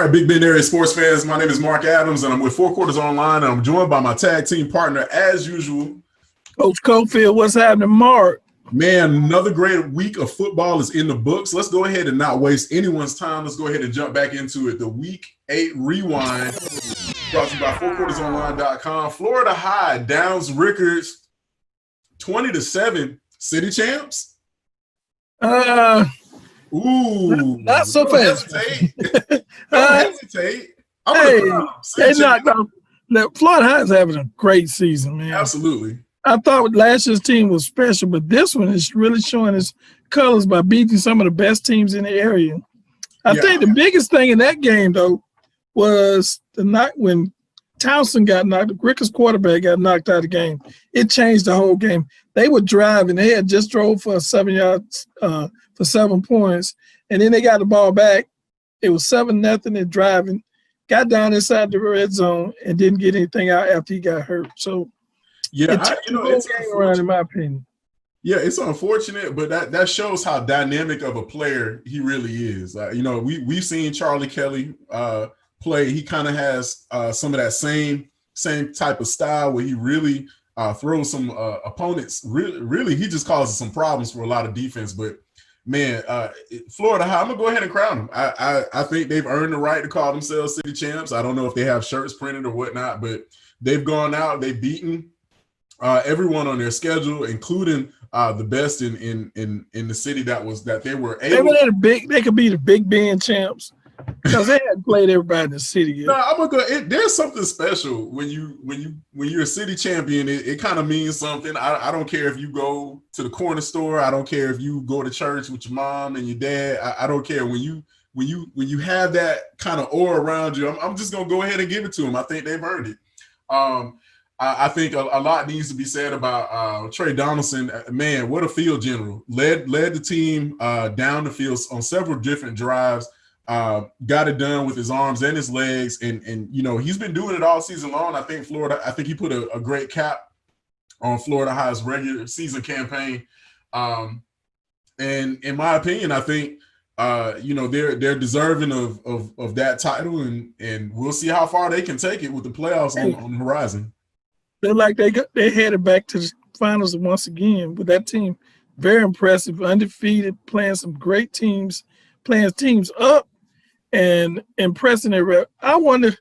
right, Big Bend area sports fans. My name is Mark Adams, and I'm with Four Quarters Online. And I'm joined by my tag team partner, as usual, Coach Cofield. What's happening, Mark? Man, another great week of football is in the books. Let's go ahead and not waste anyone's time. Let's go ahead and jump back into it. The Week 8 Rewind, brought to you by FourQuartersOnline.com. Florida High downs Rickards 20-7. City champs. Not so fast. Don't hesitate. They knocked out. Florida High is having a great season, man. Absolutely. I thought last year's team was special, but this one is really showing its colors by beating some of the best teams in the area. I think the biggest thing in that game, though, was the night when Townsend got knocked, Rickards' quarterback got knocked out of the game. It changed the whole game. They were driving. They had just drove for 7 yards for 7 points, and then they got the ball back. It was 7-0. They're driving, got down inside the red zone, and didn't get anything out after he got hurt. So, it's around, in my opinion. Yeah, it's unfortunate, but that shows how dynamic of a player he really is. We've seen Charlie Kelly play. He kind of has some of that same type of style where he really throws some opponents. Really, he just causes some problems for a lot of defense. But man, Florida High, I'm gonna go ahead and crown them. I think they've earned the right to call themselves city champs. I don't know if they have shirts printed or whatnot, but they've gone out, they've beaten everyone on their schedule, including the best in the city that they were able. They could be the Big Bend champs because they hadn't played everybody in the city yet. No, I'm gonna go. There's something special when you're a city champion. It kind of means something. I don't care if you go to the corner store. I don't care if you go to church with your mom and your dad. I don't care when you have that kind of aura around you. I'm just gonna go ahead and give it to them. I think they've earned it. I think a lot needs to be said about Trey Donaldson. Man, what a field general. Led the team down the field on several different drives. Got it done with his arms and his legs. And he's been doing it all season long. I think he put a great cap on Florida High's regular season campaign. And in my opinion, I think they're deserving of that title, and we'll see how far they can take it with the playoffs on the horizon. They're like they headed back to the finals once again with that team. Very impressive, undefeated, playing some great teams, playing teams up and impressing their. I wonder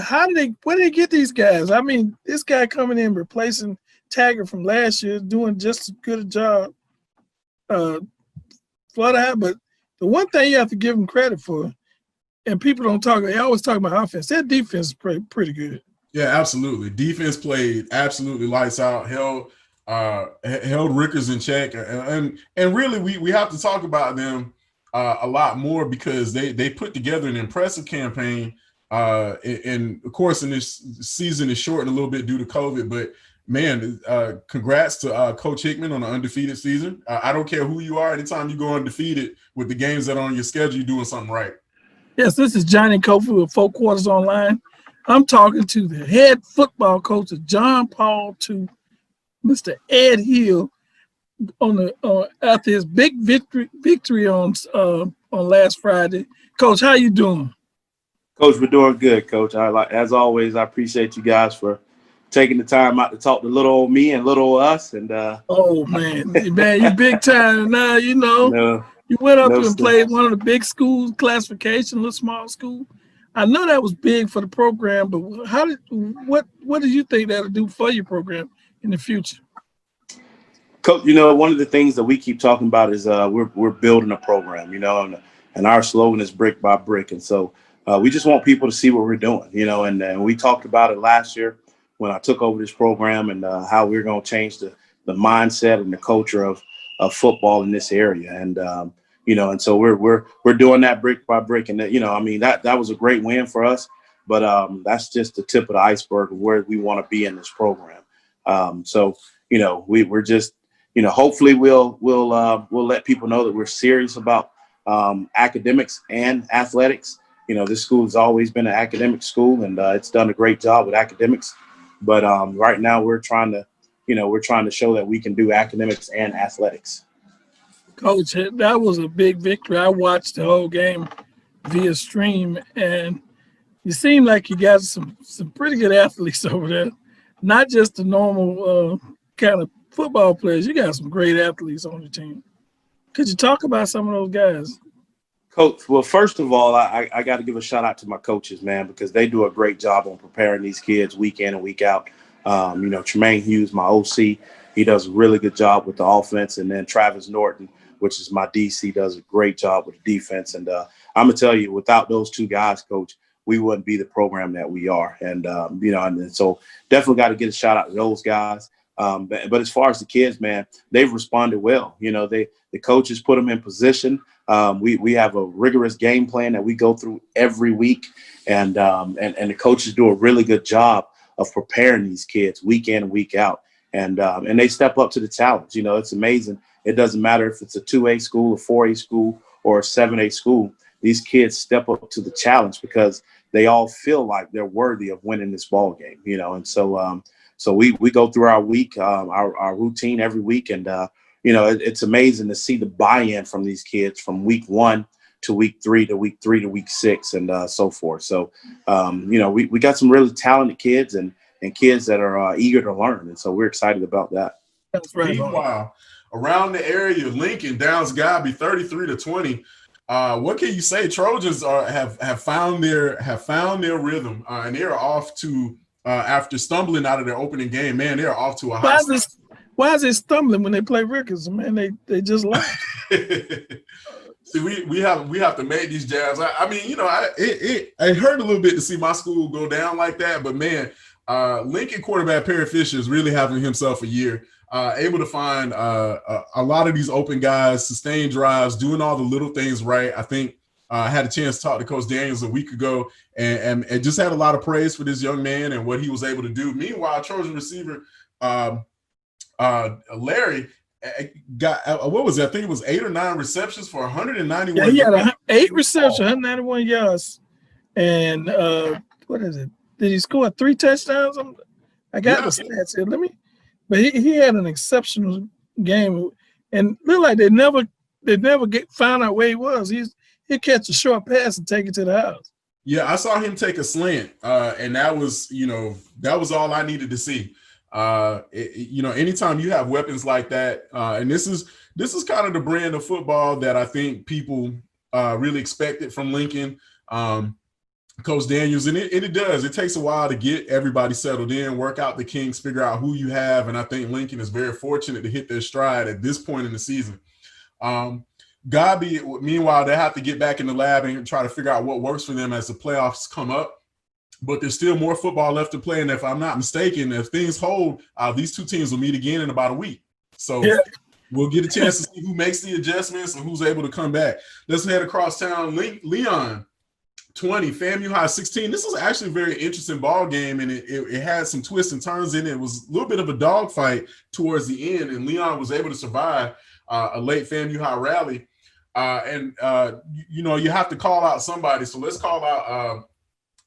where did they get these guys? I mean, this guy coming in replacing Taggart from last year, doing just as good a job. Florida High, but the one thing you have to give them credit for, and people don't talk, they always talk about offense. Their defense is pretty good. Yeah, absolutely. Defense played absolutely lights out. Held Rickards in check, and really we have to talk about them a lot more because they put together an impressive campaign. And of course, in this season is shortened a little bit due to COVID, but man, congrats to Coach Hickman on an undefeated season. I don't care who you are. Anytime you go undefeated with the games that are on your schedule, you're doing something right. Yes, this is Johnny Kofi with Four Quarters Online. I'm talking to the head football coach of John Paul to Mr. Ed Hill after his big victory on last Friday. Coach, how you doing? Coach, we're doing good, Coach. As always, I appreciate you guys for taking the time out to talk to little old me and little old us. And oh man, you big time now. You went up and played one of the big schools classification, little small school. I know that was big for the program, but what do you think that'll do for your program in the future? Coach, one of the things that we keep talking about is we're building a program, and our slogan is brick by brick. And so we just want people to see what we're doing, and we talked about it last year when I took over this program and how we're going to change the mindset and the culture of football in this area. And and so we're doing that brick by brick, and that was a great win for us, but that's just the tip of the iceberg of where we want to be in this program. We're just hopefully we'll let people know that we're serious about academics and athletics. This school has always been an academic school, and it's done a great job with academics. But right now we're trying to show that we can do academics and athletics. Coach, that was a big victory. I watched the whole game. via stream, and you seem like you got some pretty good athletes over there, not just the normal kind of football players. You got some great athletes on your team. Could you talk about some of those guys? Coach, well, first of all, I got to give a shout out to my coaches, man, because they do a great job on preparing these kids week in and week out. Tremaine Hughes, my OC, he does a really good job with the offense. And then Travis Norton, which is my DC, does a great job with the defense. And I'm going to tell you, without those two guys, Coach, we wouldn't be the program that we are. And, and so definitely got to get a shout out to those guys. But as far as the kids, man, they've responded well. The coaches put them in position. We have a rigorous game plan that we go through every week, and the coaches do a really good job of preparing these kids week in and week out, and they step up to the challenge. It's amazing. It doesn't matter if it's a 2A school, a 4A school, or a 7A school. These kids step up to the challenge because they all feel like they're worthy of winning this ball game. And so we go through our week, our routine every week, and it's amazing to see the buy-in from these kids from week 1 to week 3 to week 3 to week 6 and so forth. So, we got some really talented kids and kids that are eager to learn. And so we're excited about that. That's right. Meanwhile, around the area, Lincoln, Downs Godby, 33-20. What can you say? Trojans have found their rhythm, and they're off to after stumbling out of their opening game. Man, they're off to a hot start. Why is it stumbling when they play Ricketts? Man, they just lost. See, we have to make these jabs. It hurt a little bit to see my school go down like that, but man, Lincoln quarterback Perry Fisher is really having himself a year. Able to find a lot of these open guys, sustain drives, doing all the little things right. I think I had a chance to talk to Coach Daniels a week ago, and just had a lot of praise for this young man and what he was able to do. Meanwhile, Trojan receiver Larry got what was it? I think it was 8 or 9 receptions for 191. Yeah, he had 8 receptions, 191 yards, and what is it? Did he score 3 touchdowns? I got the stats here. But he had an exceptional game, and looked like they never found out where he was. He'd catch a short pass and take it to the house. Yeah, I saw him take a slant, and that was all I needed to see. Anytime you have weapons like that, and this is kind of the brand of football that I think people really expected from Lincoln, Coach Daniels, and it does. It takes a while to get everybody settled in, work out the kinks, figure out who you have, and I think Lincoln is very fortunate to hit their stride at this point in the season. Godby, meanwhile, they have to get back in the lab and try to figure out what works for them as the playoffs come up. But there's still more football left to play, and if I'm not mistaken, if things hold, these two teams will meet again in about a week. So we'll get a chance to see who makes the adjustments and who's able to come back. Let's head across town. Leon, 20, FAMU High, 16. This was actually a very interesting ball game, and it had some twists and turns in it. It was a little bit of a dogfight towards the end, and Leon was able to survive a late FAMU High rally. You have to call out somebody. So let's call out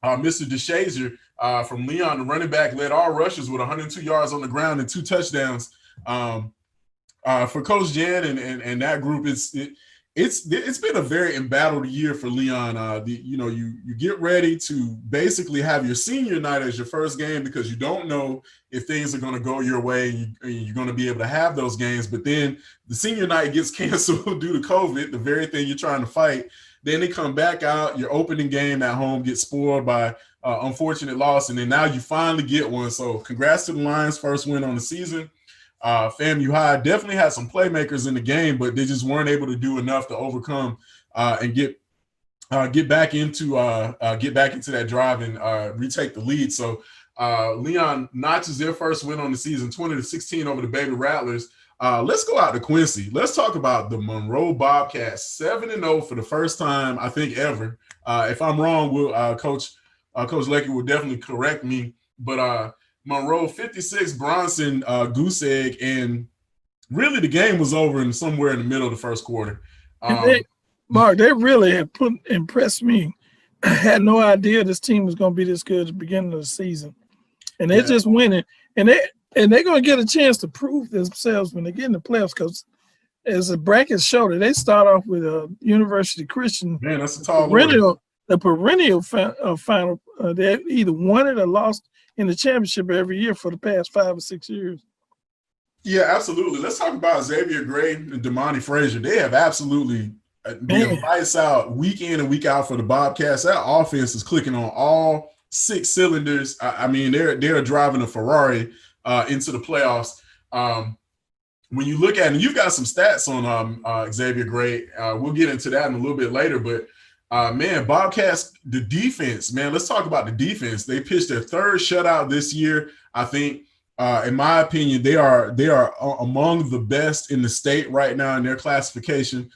Mr. DeShazier from Leon, the running back, led all rushers with 102 yards on the ground and 2 touchdowns. For Coach Jan and that group, it's been a very embattled year for Leon. You get ready to basically have your senior night as your first game because you don't know if things are going to go your way and you're going to be able to have those games. But then the senior night gets canceled due to COVID, the very thing you're trying to fight. Then they come back out. Your opening game at home gets spoiled by unfortunate loss, and then now you finally get one. So congrats to the Lions' first win on the season. FAMU High definitely had some playmakers in the game, but they just weren't able to do enough to overcome and get back into that drive and retake the lead. So Leon notches their first win on the season, 20-16 over the Baby Rattlers. Let's go out to Quincy. Let's talk about the Monroe Bobcats, 7-0 for the first time, I think, ever. If I'm wrong, Coach Lecky will definitely correct me. But Monroe 56, Bronson goose egg, and really the game was over in somewhere in the middle of the first quarter. Mark, they really have impressed me. I had no idea this team was going to be this good at the beginning of the season, and they're just winning. And they're going to get a chance to prove themselves when they get in the playoffs because as the brackets show, that they start off with a University Christian. Man, that's a tall order. The perennial final. They either won it or lost in the championship every year for the past 5 or 6 years. Yeah, absolutely. Let's talk about Xavier Gray and Damani Frazier. They have absolutely been lights out week in and week out for the Bobcats. That offense is clicking on all 6 cylinders. I mean, they're driving a Ferrari into the playoffs. When you look at it, you've got some stats on Xavier Gray. We'll get into that in a little bit later, but man, Bobcats, the defense, man, let's talk about the defense. They pitched their 3rd shutout this year. I think, in my opinion, they are among the best in the state right now in their classification.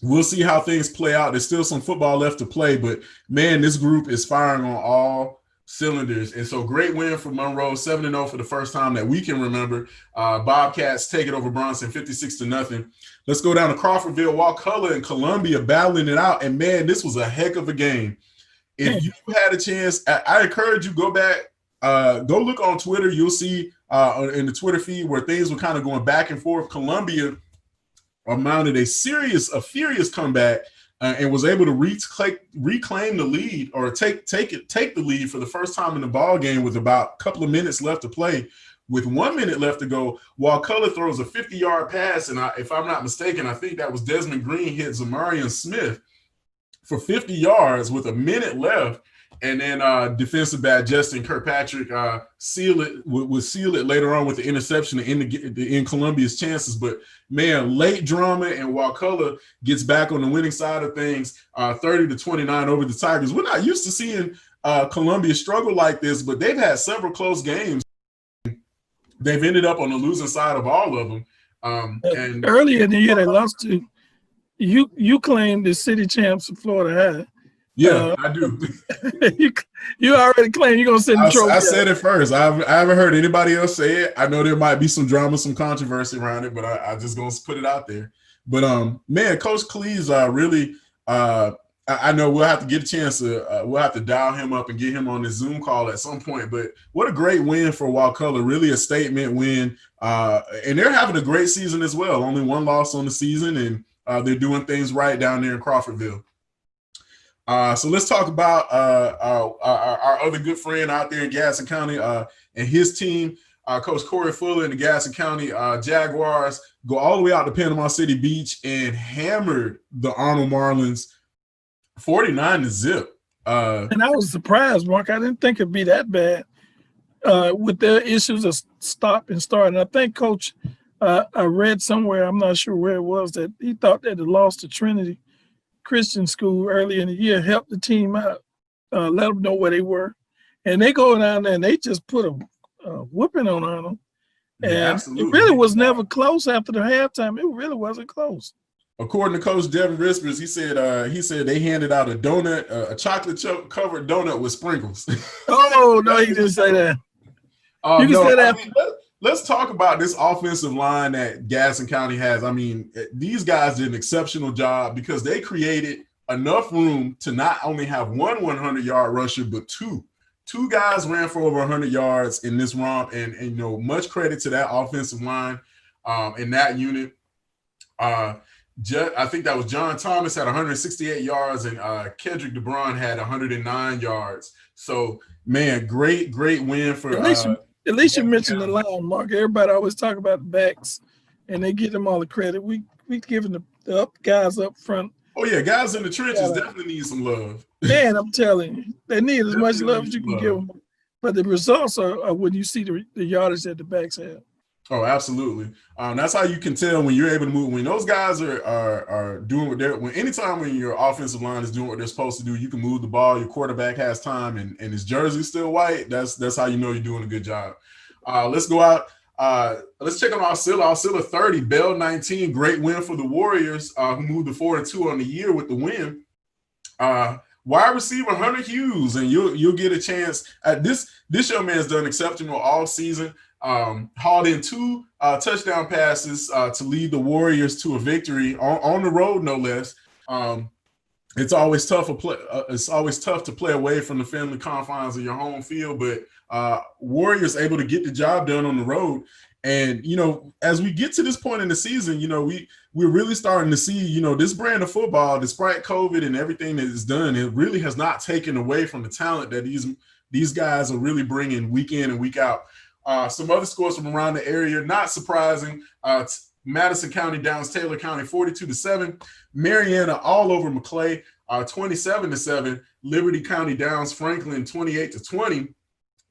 We'll see how things play out. There's still some football left to play, but man, this group is firing on all cylinders. And so great win for Monroe, 7-0 for the first time that we can remember. Bobcats take it over Bronson 56-0. Let's go down to Crawfordville. Wakulla and Columbia battling it out. And man, this was a heck of a game. If you had a chance, I encourage you, go back, go look on Twitter. You'll see in the Twitter feed where things were kind of going back and forth. Columbia mounted a furious comeback and was able to reclaim the lead, or take the lead for the first time in the ball game with about a couple of minutes left to play. With 1 minute left to go, Wakulla throws a 50-yard pass, and if I'm not mistaken, I think that was Desmond Green hit Zamarian Smith for 50 yards with a minute left. And then defensive back Justin Kirkpatrick would seal it later on with the interception to end Columbia's chances. But man, late drama, and Wakulla gets back on the winning side of things, 30-29 over the Tigers. We're not used to seeing Columbia struggle like this, but they've had several close games. They've ended up on the losing side of all of them. And earlier in the year, they lost to you claimed the city champs of Florida High. Yeah, I do. you already claimed you're gonna send the trophy. I said it first. I haven't heard anybody else say it. I know there might be some drama, some controversy around it, but I just gonna put it out there. But man, Coach Cleese really. I know we'll have to get a chance to. We'll have to dial him up and get him on this Zoom call at some point. But what a great win for Wakulla! Really a statement win, and they're having a great season as well. Only 1 loss on the season, and they're doing things right down there in Crawfordville. So let's talk about our other good friend out there in Gaston County and his team. Coach Corey Fuller and the Gaston County Jaguars go all the way out to Panama City Beach and hammered the Arnold Marlins 49-0. And I was surprised, Mark. I didn't think it'd be that bad with their issues of stop and start. And I think Coach, I read somewhere, I'm not sure where it was, that he thought that the loss to Trinity Christian School early in the year helped the team out, let them know where they were. And they go down there and they just put a whooping on Arnold. And it really was never close after the halftime. It really wasn't close. According to Coach Devin Rispers, he said they handed out a donut, a chocolate covered donut with sprinkles. Oh no, you didn't say that. You can say that. Let's talk about this offensive line that Gaston County has. I mean, these guys did an exceptional job because they created enough room to not only have one 100-yard rusher, but two. Two guys ran for over 100 yards in this romp, and you know, much credit to that offensive line in that unit. I think that was John Thomas had 168 yards, and Kendrick DeBron had 109 yards. So, man, great win for. At least you mentioned the line, Mark. Everybody always talk about the backs, and they give them all the credit. We giving the up guys up front. Oh yeah, guys in the trenches definitely need some love. Man, I'm telling you, they need as much love as you can give them. But the results are when you see the yardage that the backs have. Oh, absolutely. That's how you can tell when you're able to move. When those guys are doing what they're – anytime when your offensive line is doing what they're supposed to do, you can move the ball, your quarterback has time, and his jersey's still white, that's how you know you're doing a good job. Let's go out. Let's check on Arcilla. Arcilla 30, Bell 19. Great win for the Warriors, who moved to 4-2 on the year with the win. Wide receiver Hunter Hughes, and you'll get a chance. This young man's done exceptional all season. Hauled in 2 touchdown passes to lead the Warriors to a victory on the road, no less. It's always tough to play away from the family confines of your home field, but Warriors able to get the job done on the road. And, you know, as we get to this point in the season, you know, we're really starting to see, you know, this brand of football, despite COVID and everything that is done, it really has not taken away from the talent that these guys are really bringing week in and week out. Some other scores from around the area, not surprising. Madison County downs Taylor County 42-7. Mariana all over McClay 27-7. Liberty County downs Franklin 28-20.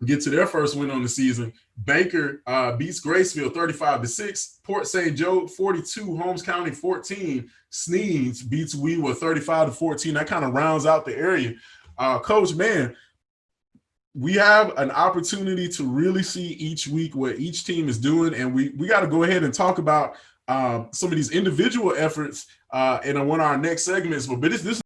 Get to their first win on the season. Baker beats Graceville 35-6. Port St. Joe 42. Holmes County 14. Sneeds beats Weaver 35-14. That kind of rounds out the area. Coach, man, we have an opportunity to really see each week what each team is doing, and we got to go ahead and talk about some of these individual efforts in one of our next segments. But this